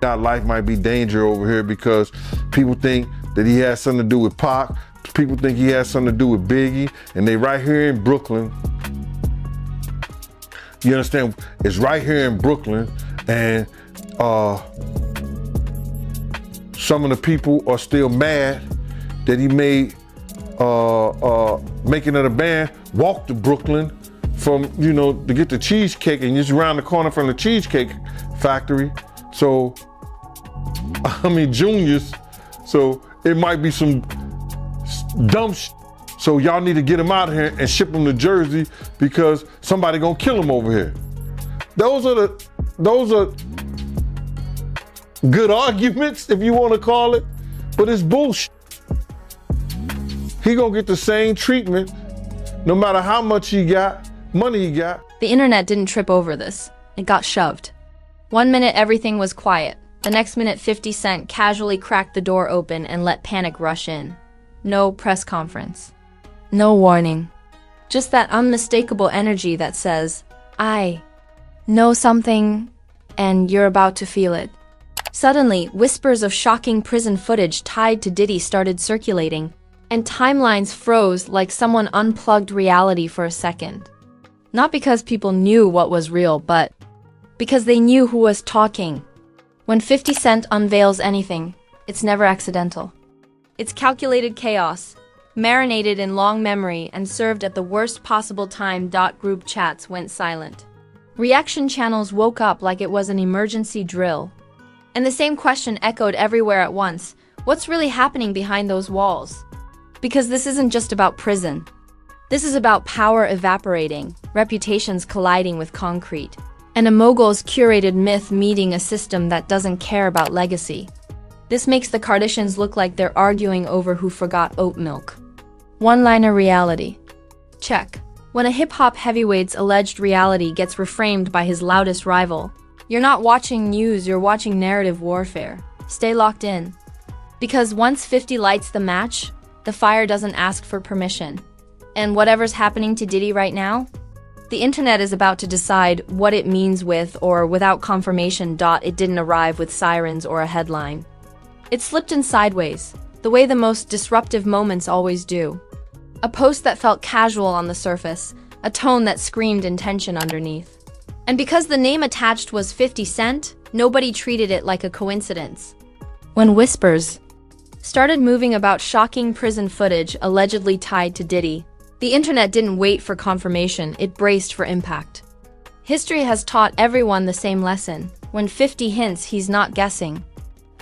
Our life might be danger over here because people think that he has something to do with Pac. People think he has something to do with Biggie, and they right here in Brooklyn. You understand? It's right here in Brooklyn, and some of the people are still mad that he made Making of the Band walk to Brooklyn from, to get the cheesecake, and just around the corner from the Cheesecake Factory. So, Juniors. So it might be some dumb shit. So y'all need to get him out of here and ship him to Jersey because somebody gonna kill him over here. Those are good arguments, if you want to call it, but it's bullshit. He gonna get the same treatment no matter how much money he got. The internet didn't trip over this. It got shoved. 1 minute everything was quiet. The next minute 50 Cent casually cracked the door open and let panic rush in. No press conference. No warning. Just that unmistakable energy that says, I know something and you're about to feel it. Suddenly, whispers of shocking prison footage tied to Diddy started circulating, and timelines froze like someone unplugged reality for a second. Not because people knew what was real, but because they knew who was talking. When 50 Cent unveils anything, it's never accidental. It's calculated chaos, marinated in long memory and served at the worst possible time. Group chats went silent. Reaction channels woke up like it was an emergency drill. And the same question echoed everywhere at once. What's really happening behind those walls? Because this isn't just about prison. This is about power evaporating, reputations colliding with concrete, and a mogul's curated myth meeting a system that doesn't care about legacy. This makes the Kardashians look like they're arguing over who forgot oat milk. One-liner reality. Check. When a hip-hop heavyweight's alleged reality gets reframed by his loudest rival, you're not watching news, you're watching narrative warfare. Stay locked in. Because once 50 lights the match, the fire doesn't ask for permission. And whatever's happening to Diddy right now, the internet is about to decide what it means with or without confirmation. It didn't arrive with sirens or a headline. It slipped in sideways, the way the most disruptive moments always do. A post that felt casual on the surface, a tone that screamed intention underneath. And because the name attached was 50 Cent, nobody treated it like a coincidence. When whispers started moving about shocking prison footage allegedly tied to Diddy, the internet didn't wait for confirmation, it braced for impact. History has taught everyone the same lesson. When 50 hints, he's not guessing.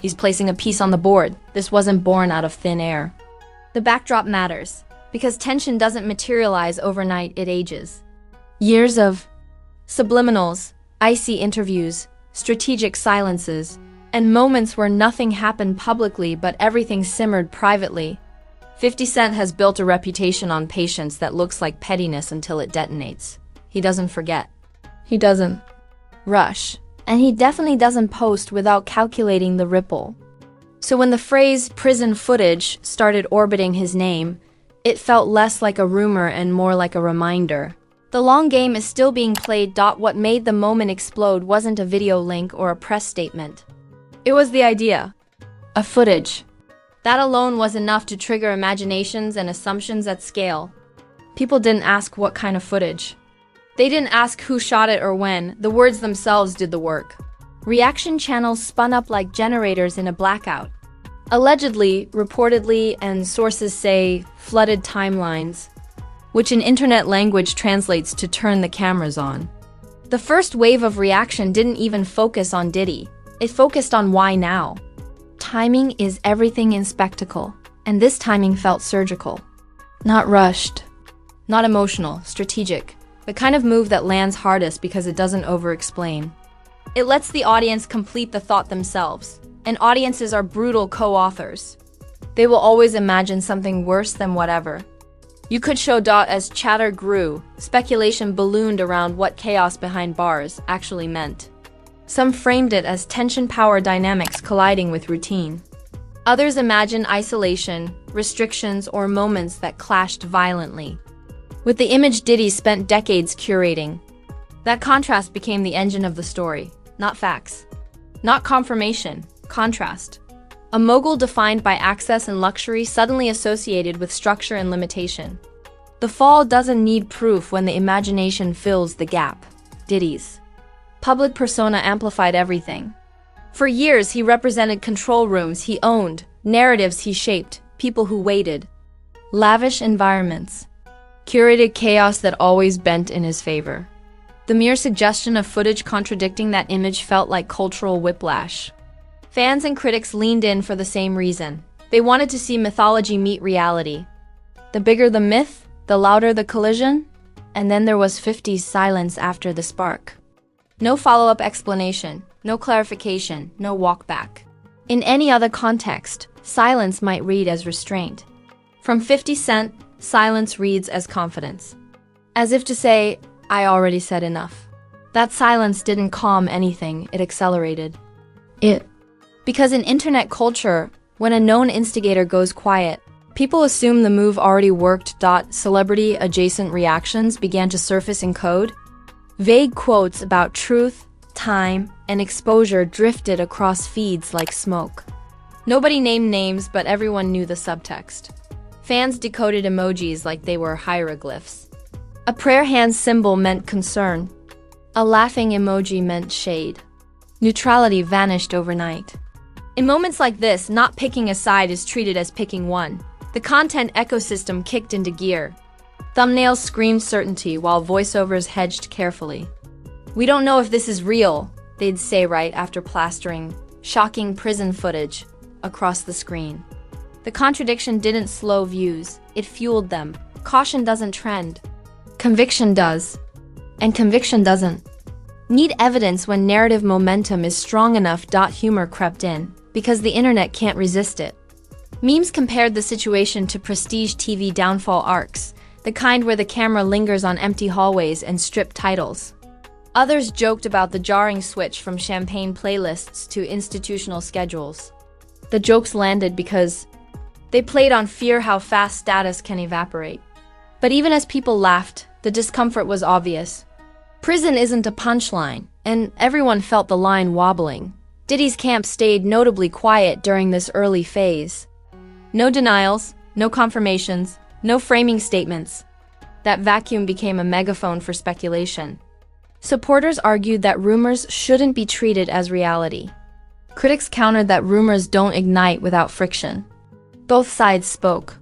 He's placing a piece on the board. This wasn't born out of thin air. The backdrop matters, because tension doesn't materialize overnight, it ages. Years of subliminals, icy interviews, strategic silences, and moments where nothing happened publicly but everything simmered privately. 50 Cent has built a reputation on patience that looks like pettiness until it detonates. He doesn't forget. He doesn't rush. And he definitely doesn't post without calculating the ripple. So when the phrase prison footage started orbiting his name, it felt less like a rumor and more like a reminder. The long game is still being played. What made the moment explode wasn't a video link or a press statement. It was the idea. A footage. That alone was enough to trigger imaginations and assumptions at scale. People didn't ask what kind of footage. They didn't ask who shot it or when. The words themselves did the work. Reaction channels spun up like generators in a blackout. Allegedly, reportedly, and sources say flooded timelines, which in internet language translates to turn the cameras on. The first wave of reaction didn't even focus on Diddy. It focused on why now. Timing is everything in spectacle, and this timing felt surgical. Not rushed. Not emotional, strategic. The kind of move that lands hardest because it doesn't over-explain. It lets the audience complete the thought themselves, and audiences are brutal co-authors. They will always imagine something worse than whatever. You could show as chatter grew, speculation ballooned around what chaos behind bars actually meant. Some framed it as tension-power dynamics colliding with routine. Others imagined isolation, restrictions, or moments that clashed violently. With the image Diddy spent decades curating, that contrast became the engine of the story, not facts. Not confirmation, contrast. A mogul defined by access and luxury suddenly associated with structure and limitation. The fall doesn't need proof when the imagination fills the gap. Diddy's public persona amplified everything. For years, he represented control rooms he owned, narratives he shaped, people who waited. Lavish environments. Curated chaos that always bent in his favor. The mere suggestion of footage contradicting that image felt like cultural whiplash. Fans and critics leaned in for the same reason. They wanted to see mythology meet reality. The bigger the myth, the louder the collision. And then there was 50's silence after the spark. No follow-up explanation, no clarification, no walk back. In any other context, silence might read as restraint. From 50 Cent, silence reads as confidence. As if to say, I already said enough. That silence didn't calm anything, it accelerated it. Because in internet culture, when a known instigator goes quiet, people assume the move already worked. Celebrity-adjacent reactions began to surface in code. Vague quotes about truth, time, and exposure drifted across feeds like smoke. Nobody named names, but everyone knew the subtext. Fans decoded emojis like they were hieroglyphs. A prayer hand symbol meant concern. A laughing emoji meant shade. Neutrality vanished overnight. In moments like this, not picking a side is treated as picking one. The content ecosystem kicked into gear. Thumbnails screamed certainty while voiceovers hedged carefully. We don't know if this is real, they'd say right after plastering shocking prison footage across the screen. The contradiction didn't slow views, it fueled them. Caution doesn't trend. Conviction does. And conviction doesn't need evidence when narrative momentum is strong enough. Humor crept in, because the internet can't resist it. Memes compared the situation to prestige TV downfall arcs, the kind where the camera lingers on empty hallways and stripped titles. Others joked about the jarring switch from champagne playlists to institutional schedules. The jokes landed because they played on fear how fast status can evaporate. But even as people laughed, the discomfort was obvious. Prison isn't a punchline, and everyone felt the line wobbling. Diddy's camp stayed notably quiet during this early phase. No denials, no confirmations, no framing statements. That vacuum became a megaphone for speculation. Supporters argued that rumors shouldn't be treated as reality. Critics countered that rumors don't ignite without friction. Both sides spoke.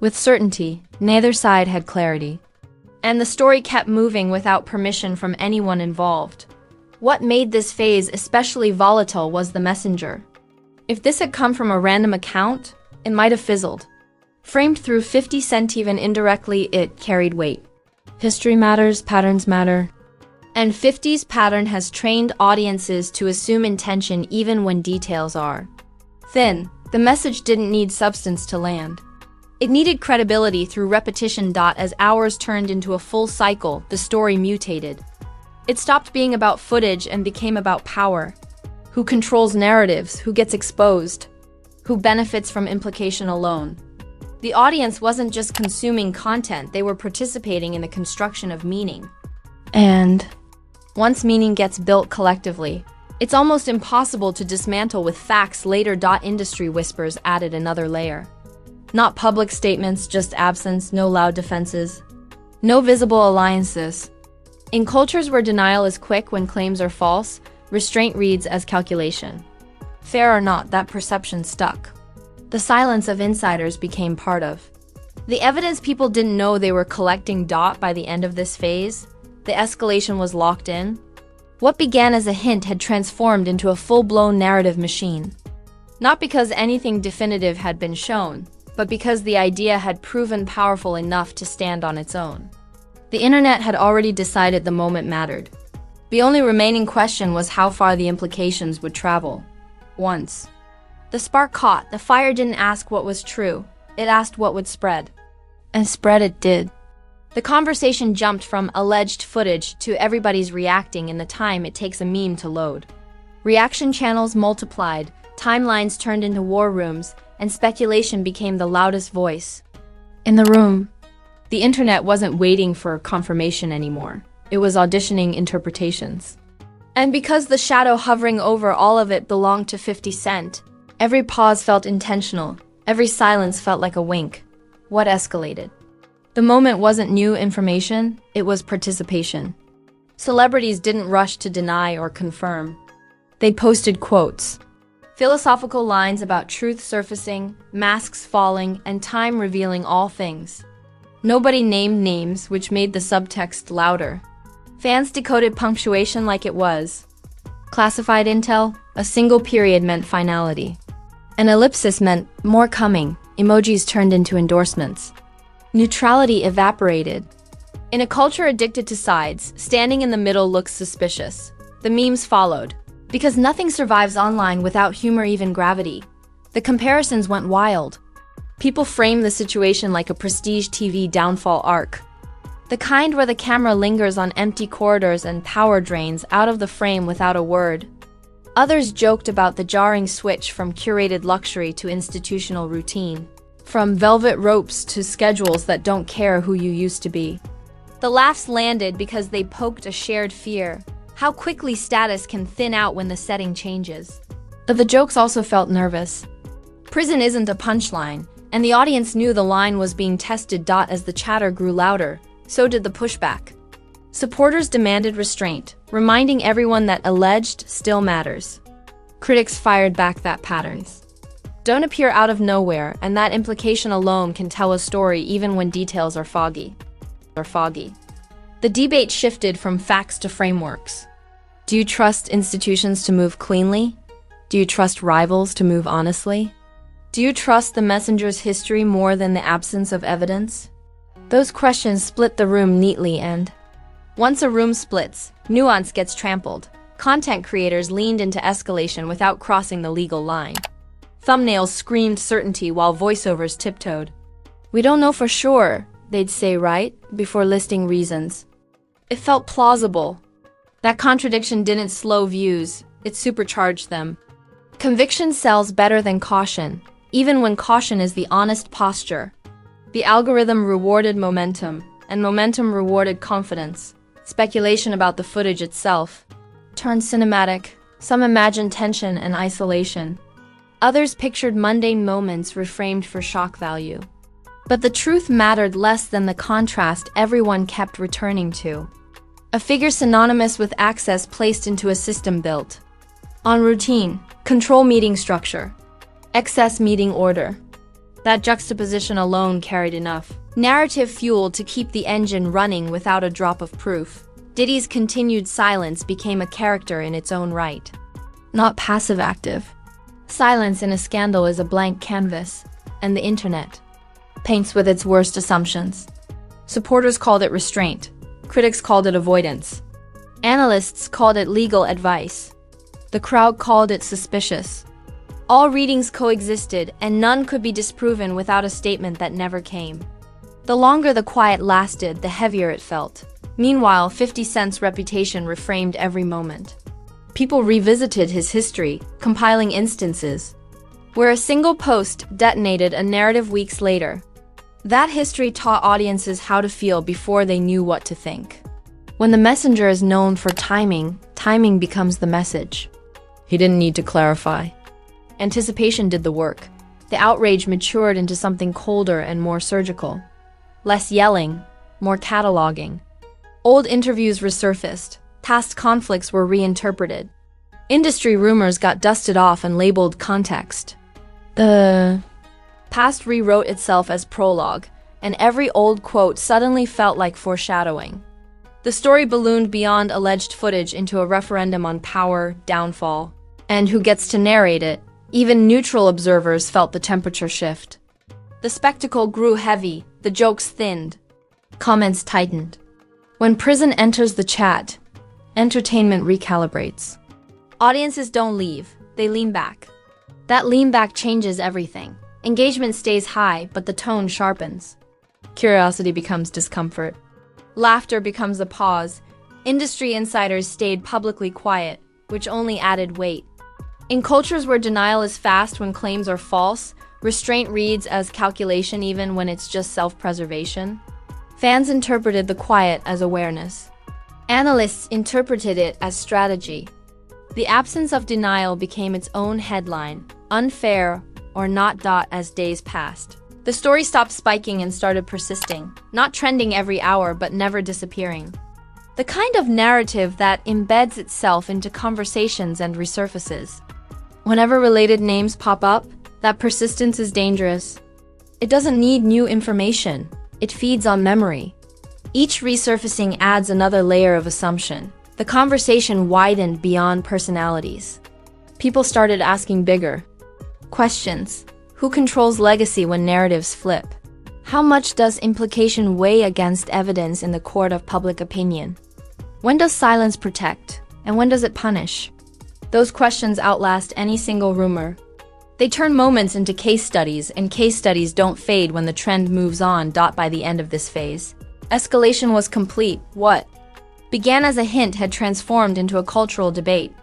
With certainty, neither side had clarity. And the story kept moving without permission from anyone involved. What made this phase especially volatile was the messenger. If this had come from a random account, it might have fizzled. Framed through 50 Cent even indirectly, it carried weight. History matters, patterns matter. And 50's pattern has trained audiences to assume intention even when details are thin. The message didn't need substance to land. It needed credibility through repetition. As hours turned into a full cycle, the story mutated. It stopped being about footage and became about power. Who controls narratives? Who gets exposed? Who benefits from implication alone? The audience wasn't just consuming content, they were participating in the construction of meaning. And once meaning gets built collectively, it's almost impossible to dismantle with facts later. Industry whispers added another layer. Not public statements, just absence, no loud defenses. No visible alliances. In cultures where denial is quick when claims are false, restraint reads as calculation. Fair or not, that perception stuck. The silence of insiders became part of the evidence. People didn't know they were collecting. By the end of this phase, the escalation was locked in. What began as a hint had transformed into a full-blown narrative machine. Not because anything definitive had been shown, but because the idea had proven powerful enough to stand on its own. The internet had already decided the moment mattered. The only remaining question was how far the implications would travel. Once the spark caught, the fire didn't ask what was true, it asked what would spread. And spread it did. The conversation jumped from alleged footage to everybody's reacting in the time it takes a meme to load. Reaction channels multiplied, timelines turned into war rooms, and speculation became the loudest voice in the room. The internet wasn't waiting for confirmation anymore. It was auditioning interpretations. And because the shadow hovering over all of it belonged to 50 Cent, every pause felt intentional, every silence felt like a wink. What escalated? The moment wasn't new information, it was participation. Celebrities didn't rush to deny or confirm. They posted quotes, philosophical lines about truth surfacing, masks falling, and time revealing all things. Nobody named names, which made the subtext louder. Fans decoded punctuation like it was. Classified intel, a single period meant finality. An ellipsis meant more coming, emojis turned into endorsements. Neutrality evaporated. In a culture addicted to sides, standing in the middle looks suspicious. The memes followed. Because nothing survives online without humor, even gravity. The comparisons went wild. People framed the situation like a prestige TV downfall arc. The kind where the camera lingers on empty corridors and power drains out of the frame without a word. Others joked about the jarring switch from curated luxury to institutional routine. From velvet ropes to schedules that don't care who you used to be. The laughs landed because they poked a shared fear. How quickly status can thin out when the setting changes. But the jokes also felt nervous. Prison isn't a punchline, and the audience knew the line was being tested. As the chatter grew louder, so did the pushback. Supporters demanded restraint, reminding everyone that alleged still matters. Critics fired back that patterns don't appear out of nowhere, and that implication alone can tell a story even when details are foggy. The debate shifted from facts to frameworks. Do you trust institutions to move cleanly? Do you trust rivals to move honestly? Do you trust the messenger's history more than the absence of evidence? Those questions split the room neatly, and once a room splits, nuance gets trampled. Content creators leaned into escalation without crossing the legal line. Thumbnails screamed certainty while voiceovers tiptoed. We don't know for sure, they'd say right before listing reasons. It felt plausible. That contradiction didn't slow views, it supercharged them. Conviction sells better than caution, even when caution is the honest posture. The algorithm rewarded momentum, and momentum rewarded confidence. Speculation about the footage itself turned cinematic. Some imagined tension and isolation. Others pictured mundane moments reframed for shock value. But the truth mattered less than the contrast everyone kept returning to. A figure synonymous with access placed into a system built on routine, control meeting structure, excess meeting order. That juxtaposition alone carried enough narrative fuel to keep the engine running without a drop of proof. Diddy's continued silence became a character in its own right. Not passive-active. Silence in a scandal is a blank canvas, and the internet paints with its worst assumptions. Supporters called it restraint. Critics called it avoidance. Analysts called it legal advice. The crowd called it suspicious. All readings coexisted, and none could be disproven without a statement that never came. The longer the quiet lasted, the heavier it felt. Meanwhile, 50 Cent's reputation reframed every moment. People revisited his history, compiling instances where a single post detonated a narrative weeks later. That history taught audiences how to feel before they knew what to think. When the messenger is known for timing, timing becomes the message. He didn't need to clarify. Anticipation did the work. The outrage matured into something colder and more surgical. Less yelling, more cataloging. Old interviews resurfaced. Past conflicts were reinterpreted. Industry rumors got dusted off and labeled context. The past rewrote itself as prologue, and every old quote suddenly felt like foreshadowing. The story ballooned beyond alleged footage into a referendum on power, downfall, and who gets to narrate it. Even neutral observers felt the temperature shift. The spectacle grew heavy, the jokes thinned. Comments tightened. When prison enters the chat, entertainment recalibrates. Audiences don't leave, they lean back. That lean back changes everything. Engagement stays high, but the tone sharpens. Curiosity becomes discomfort. Laughter becomes a pause. Industry insiders stayed publicly quiet, which only added weight. In cultures where denial is fast when claims are false, restraint reads as calculation even when it's just self-preservation. Fans interpreted the quiet as awareness. Analysts interpreted it as strategy. The absence of denial became its own headline, unfair or not. As days passed, the story stopped spiking and started persisting, not trending every hour but never disappearing. The kind of narrative that embeds itself into conversations and resurfaces. Whenever related names pop up, that persistence is dangerous. It doesn't need new information. It feeds on memory. Each resurfacing adds another layer of assumption. The conversation widened beyond personalities. People started asking bigger questions. Who controls legacy when narratives flip? How much does implication weigh against evidence in the court of public opinion? When does silence protect, and when does it punish? Those questions outlast any single rumor. They turn moments into case studies, and case studies don't fade when the trend moves on. By the end of this phase, escalation was complete. What began as a hint had transformed into a cultural debate.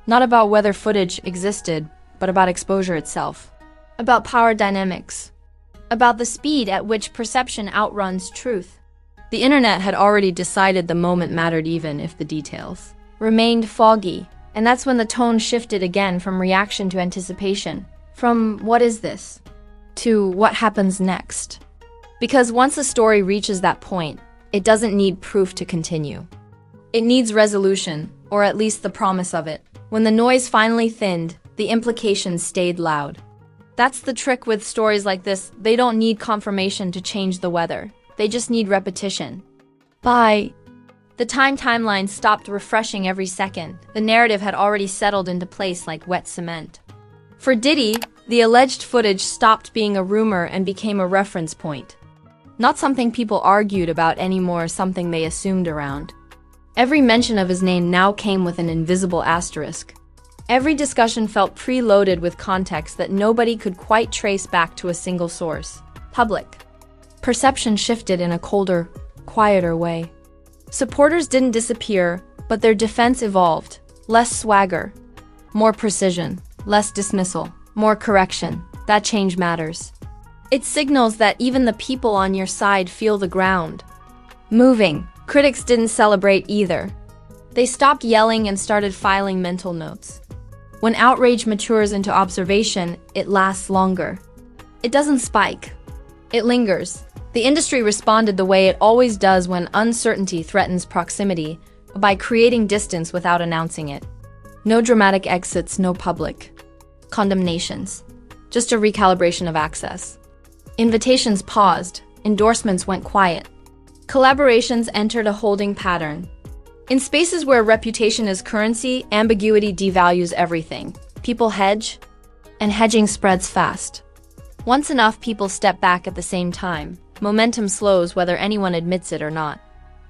Not about whether footage existed, but about exposure itself. About power dynamics. About the speed at which perception outruns truth. The internet had already decided the moment mattered even if the details remained foggy. And that's when the tone shifted again from reaction to anticipation. From what is this? To what happens next? Because once a story reaches that point, it doesn't need proof to continue. It needs resolution, or at least the promise of it. When the noise finally thinned, the implications stayed loud. That's the trick with stories like this. They don't need confirmation to change the weather. They just need repetition. By the timeline stopped refreshing every second. The narrative had already settled into place like wet cement. For Diddy, the alleged footage stopped being a rumor and became a reference point. Not something people argued about anymore, something they assumed around. Every mention of his name now came with an invisible asterisk. Every discussion felt preloaded with context that nobody could quite trace back to a single source. Public perception shifted in a colder, quieter way. Supporters didn't disappear, but their defense evolved. Less swagger, more precision, less dismissal, more correction. That change matters. It signals that even the people on your side feel the ground moving. Critics didn't celebrate either. They stopped yelling and started filing mental notes. When outrage matures into observation, it lasts longer. It doesn't spike. It lingers. The industry responded the way it always does when uncertainty threatens proximity, by creating distance without announcing it. No dramatic exits, no public condemnations. Just a recalibration of access. Invitations paused. Endorsements went quiet. Collaborations entered a holding pattern. In spaces where reputation is currency, ambiguity devalues everything. People hedge, and hedging spreads fast. Once enough people step back at the same time, momentum slows whether anyone admits it or not.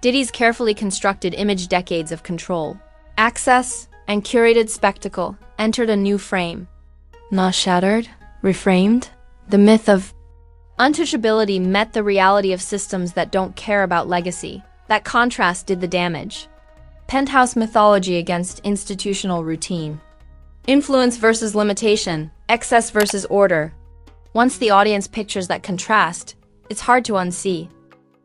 Diddy's carefully constructed image, decades of control, access, and curated spectacle entered a new frame. Not shattered, reframed. The myth of untouchability met the reality of systems that don't care about legacy. That contrast did the damage. Penthouse mythology against institutional routine. Influence versus limitation, excess versus order. Once the audience pictures that contrast, it's hard to unsee.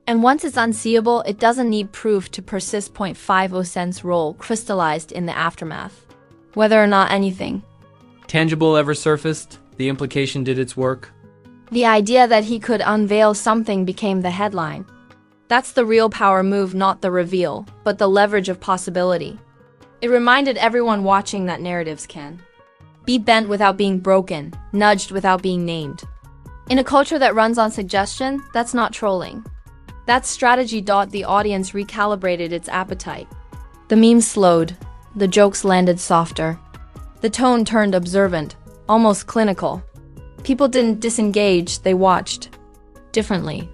And once it's unseeable, it doesn't need proof to persist. 50 cents role crystallized in the aftermath. Whether or not anything tangible ever surfaced, the implication did its work. The idea that he could unveil something became the headline. That's the real power move, not the reveal, but the leverage of possibility. It reminded everyone watching that narratives can be bent without being broken, nudged without being named. In a culture that runs on suggestion, that's not trolling. That's strategy. The audience recalibrated its appetite. The memes slowed. The jokes landed softer. The tone turned observant, almost clinical. People didn't disengage, they watched. Differently.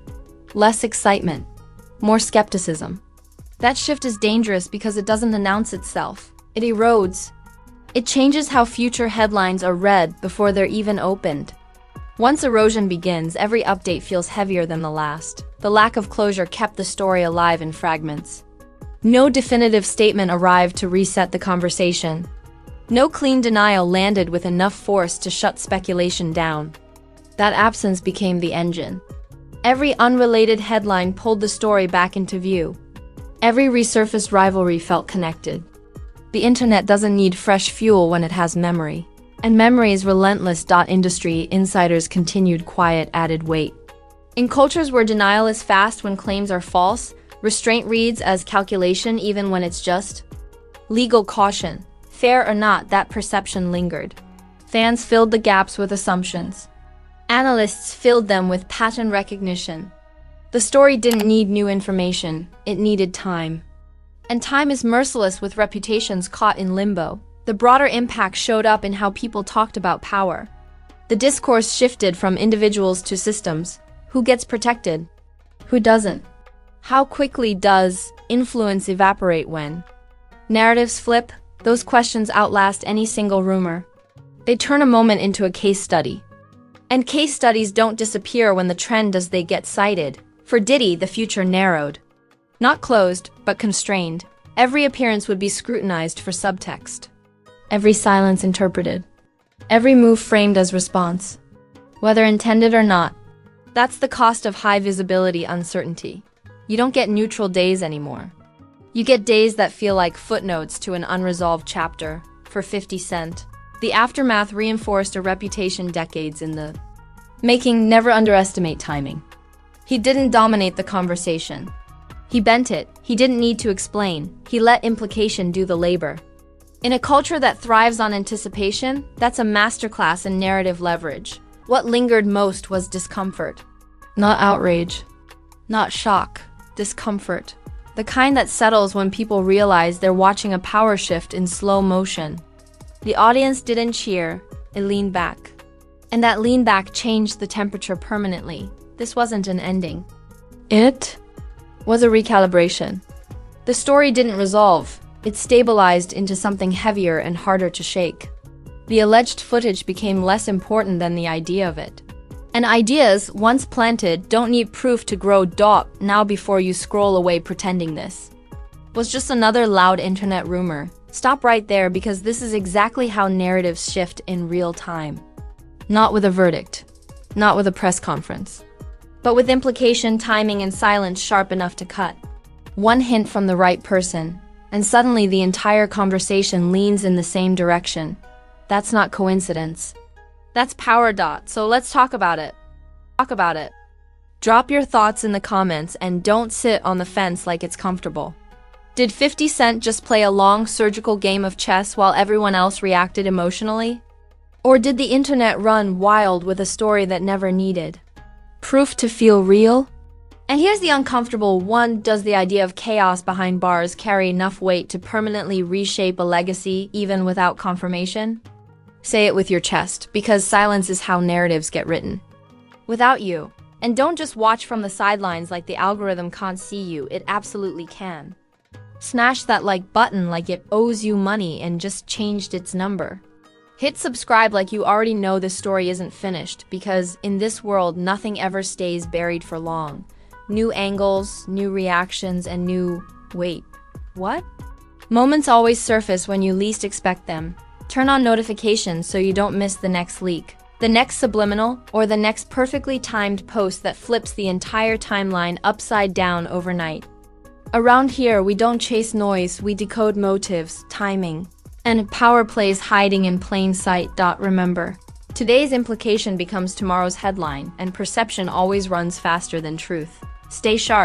Less excitement. More skepticism. That shift is dangerous because it doesn't announce itself. It erodes. It changes how future headlines are read before they're even opened. Once erosion begins, every update feels heavier than the last. The lack of closure kept the story alive in fragments. No definitive statement arrived to reset the conversation. No clean denial landed with enough force to shut speculation down. That absence became the engine. Every unrelated headline pulled the story back into view. Every resurfaced rivalry felt connected. The internet doesn't need fresh fuel when it has memory. And memory's relentless. Industry insiders continued quiet added weight. In cultures where denial is fast when claims are false, restraint reads as calculation even when it's just legal caution. Fair or not, that perception lingered. Fans filled the gaps with assumptions. Analysts filled them with pattern recognition. The story didn't need new information, it needed time. And time is merciless with reputations caught in limbo. The broader impact showed up in how people talked about power. The discourse shifted from individuals to systems. Who gets protected? Who doesn't? How quickly does influence evaporate when narratives flip? Those questions outlast any single rumor. They turn a moment into a case study. And case studies don't disappear when the trend does, they get cited. For Diddy, the future narrowed. Not closed, but constrained. Every appearance would be scrutinized for subtext. Every silence interpreted. Every move framed as response. Whether intended or not. That's the cost of high visibility uncertainty. You don't get neutral days anymore. You get days that feel like footnotes to an unresolved chapter. For 50 Cent, the aftermath reinforced a reputation decades in the making. Never underestimate timing. He didn't dominate the conversation. He bent it. He didn't need to explain. He let implication do the labor. In a culture that thrives on anticipation, that's a masterclass in narrative leverage. What lingered most was discomfort. Not outrage. Not shock. Discomfort. The kind that settles when people realize they're watching a power shift in slow motion. The audience didn't cheer, it leaned back. And that lean back changed the temperature permanently. This wasn't an ending. It was a recalibration. The story didn't resolve. It stabilized into something heavier and harder to shake. The alleged footage became less important than the idea of it. And ideas, once planted, don't need proof to grow. Now before you scroll away pretending this was just another loud internet rumor. Stop right there, because this is exactly how narratives shift in real time. Not with a verdict, not with a press conference, but with implication, timing, and silence sharp enough to cut. One hint from the right person, and suddenly the entire conversation leans in the same direction. That's not coincidence. That's power. So let's talk about it. Drop your thoughts in the comments and don't sit on the fence like it's comfortable. Did 50 Cent just play a long surgical game of chess while everyone else reacted emotionally? Or did the internet run wild with a story that never needed proof to feel real? And here's the uncomfortable one. Does the idea of chaos behind bars carry enough weight to permanently reshape a legacy even without confirmation? Say it with your chest, because silence is how narratives get written. Without you. And don't just watch from the sidelines like the algorithm can't see you, it absolutely can. Smash that like button like it owes you money and just changed its number. Hit subscribe like you already know this story isn't finished, because in this world nothing ever stays buried for long. New angles, new reactions, and new, wait, what? Moments always surface when you least expect them. Turn on notifications so you don't miss the next leak, the next subliminal, or the next perfectly timed post that flips the entire timeline upside down overnight. Around here, we don't chase noise, we decode motives, timing, and power plays hiding in plain sight. Remember, today's implication becomes tomorrow's headline, and perception always runs faster than truth. Stay sharp.